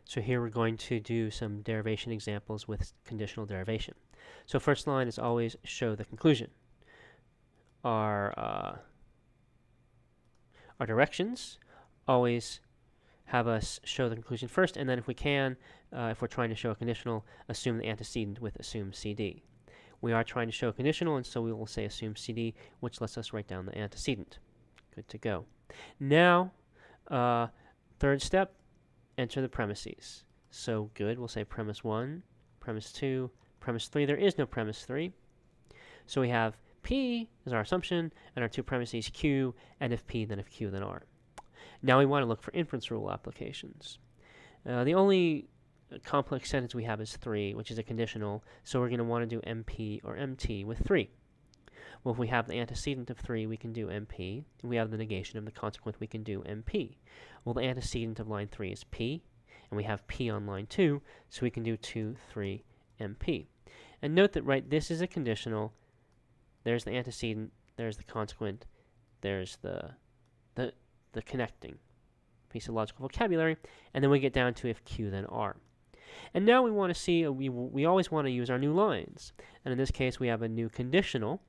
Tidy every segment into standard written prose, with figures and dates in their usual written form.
So here we're going to do some derivation examples with conditional derivation. So first line is always show the conclusion. Our directions always have us show the conclusion first, and then if we can, if we're trying to show a conditional, assume the antecedent with assume CD. We are trying to show a conditional, and so we will say assume CD, which lets us write down the antecedent. Good to go. Now, third step, enter the premises. So good, we'll say premise 1, premise 2, premise 3. There is no premise 3. So we have P is our assumption, and our two premises Q, and if P, then if Q, then R. Now we want to look for inference rule applications. The only complex sentence we have is 3, which is a conditional, so we're going to want to do MP or MT with 3. Well, if we have the antecedent of 3, we can do MP. If we have the negation of the consequent, we can do MP. Well, the antecedent of line 3 is P, and we have P on line 2, so we can do 2, 3, MP. And note that, right, this is a conditional. There's the antecedent, there's the consequent, there's the connecting piece of logical vocabulary, and then we get down to if Q, then R. And now we want to see, we always want to use our new lines. And in this case, we have a new conditional.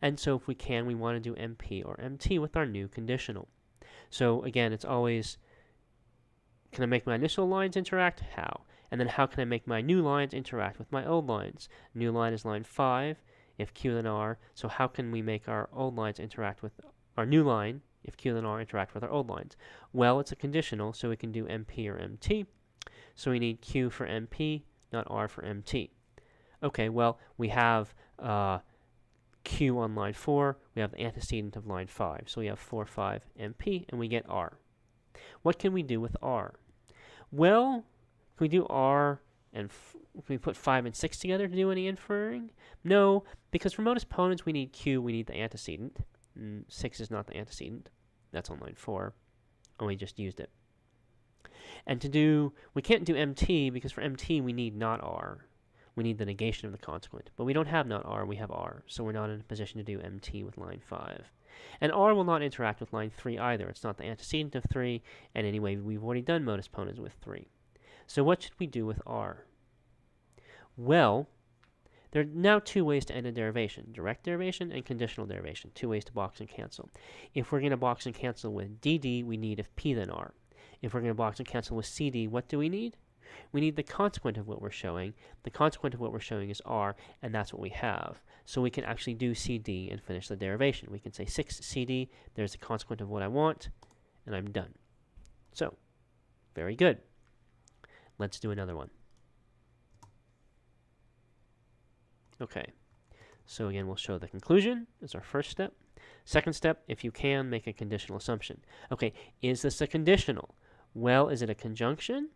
And so if we can, we want to do MP or MT with our new conditional. So again, it's always, can I make my initial lines interact? How? And then how can I make my new lines interact with my old lines? New line is line 5, if Q, then R. So how can we make our old lines interact with our new line, if Q, then R, interact with our old lines? Well, it's a conditional, so we can do MP or MT. So we need Q for MP, not R for MT. Okay, well, we have Q on line 4, we have the antecedent of line 5. So we have 4, 5, MP, and we get R. What can we do with R? Well, can we do R and can we put 5 and 6 together to do any inferring? No, because for modus ponens we need Q, we need the antecedent. 6 is not the antecedent. That's on line 4, and we just used it. And to do, we can't do MT because for MT we need not R. We need the negation of the consequent. But we don't have not R, we have R. So we're not in a position to do MT with line 5. And R will not interact with line 3 either. It's not the antecedent of 3. And anyway, we've already done modus ponens with 3. So what should we do with R? Well, there are now two ways to end a derivation. Direct derivation and conditional derivation. Two ways to box and cancel. If we're going to box and cancel with DD, we need if P then R. If we're going to box and cancel with CD, what do we need? We need the consequent of what we're showing. The consequent of what we're showing is R, and that's what we have. So we can actually do CD and finish the derivation. We can say 6 CD, there's the consequent of what I want, and I'm done. So, very good. Let's do another one. Okay, so again, we'll show the conclusion as our first step. Second step, if you can, make a conditional assumption. Okay, is this a conditional? Well, is it a conjunction,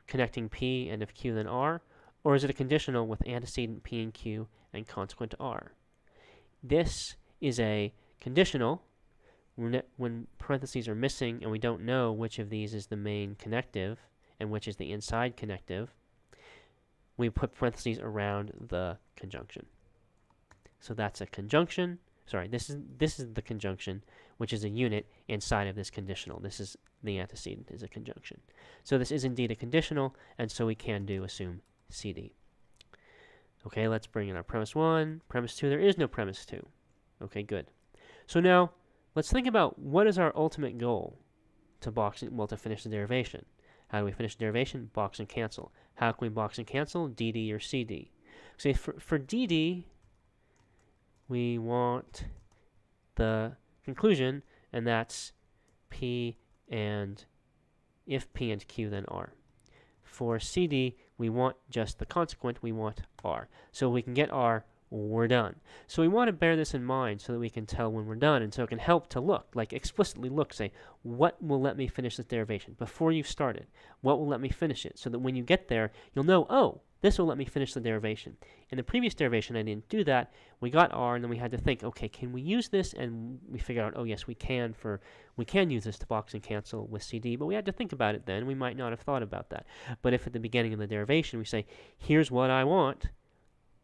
connecting P and if Q then R, or is it a conditional with antecedent P and Q and consequent R? This is a conditional when parentheses are missing and we don't know which of these is the main connective and which is the inside connective. We put parentheses around the conjunction. So that's a conjunction. Sorry, this is the conjunction, which is a unit inside of this conditional. This is the antecedent is a conjunction. So this is indeed a conditional, and so we can do assume CD. Okay, let's bring in our premise 1. Premise 2, there is no premise 2. Okay, good. So now, let's think about what is our ultimate goal to to finish the derivation. How do we finish the derivation? Box and cancel. How can we box and cancel? DD or CD. So for DD, we want the conclusion, and that's P and if P and Q, then R. For CD, we want just the consequent. We want R. So we can get R, we're done. So we want to bear this in mind so that we can tell when we're done, and so it can help to look, like explicitly look, say, what will let me finish this derivation? Before you've started, what will let me finish it? So that when you get there, you'll know, oh, this will let me finish the derivation. In the previous derivation, I didn't do that. We got R, and then we had to think, okay, can we use this? And we figured out, oh, yes, we can use this to box and cancel with CD, but we had to think about it then. We might not have thought about that. But if at the beginning of the derivation we say, here's what I want,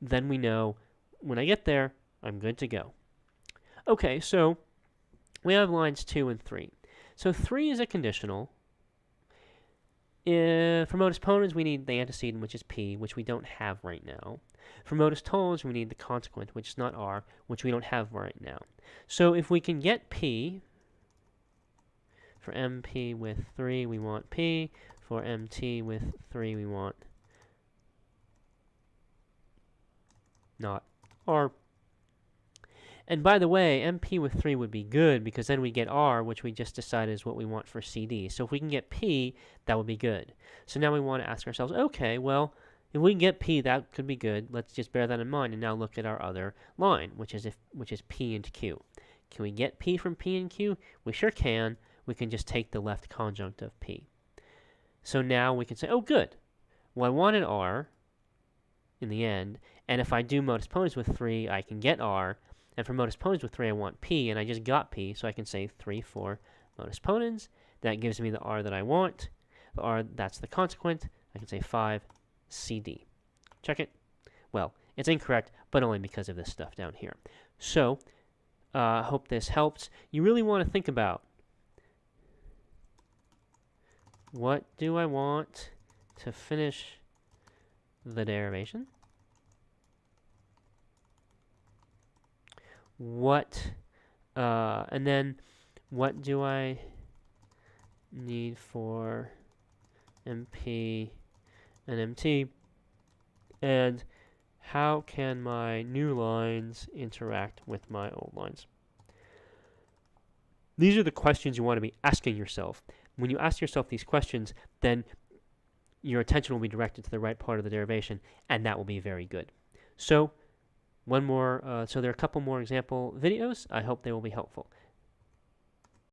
then we know when I get there, I'm good to go. Okay, so we have lines 2 and 3. So 3 is a conditional. For modus ponens, we need the antecedent, which is p, which we don't have right now. For modus tollens, we need the consequent, which is not r, which we don't have right now. So if we can get p, for mp with 3, we want p. For mt with 3, we want not r. And by the way, MP with 3 would be good because then we get R, which we just decided is what we want for CD. So if we can get P, that would be good. So now we want to ask ourselves, okay, well, if we can get P, that could be good. Let's just bear that in mind and now look at our other line, which is P and Q. Can we get P from P and Q? We sure can. We can just take the left conjunct of P. So now we can say, oh, good. Well, I wanted R in the end, and if I do modus ponens with 3, I can get R. And for modus ponens with 3, I want P, and I just got P, so I can say 3 for modus ponens. That gives me the R that I want. The R, that's the consequent. I can say 5 CD. Check it. Well, it's incorrect, but only because of this stuff down here. So, hope this helps. You really want to think about, what do I want to finish the derivation? And then what do I need for MP and MT? And how can my new lines interact with my old lines? These are the questions you want to be asking yourself. When you ask yourself these questions, then your attention will be directed to the right part of the derivation, and that will be very good. So, so there are a couple more example videos. I hope they will be helpful.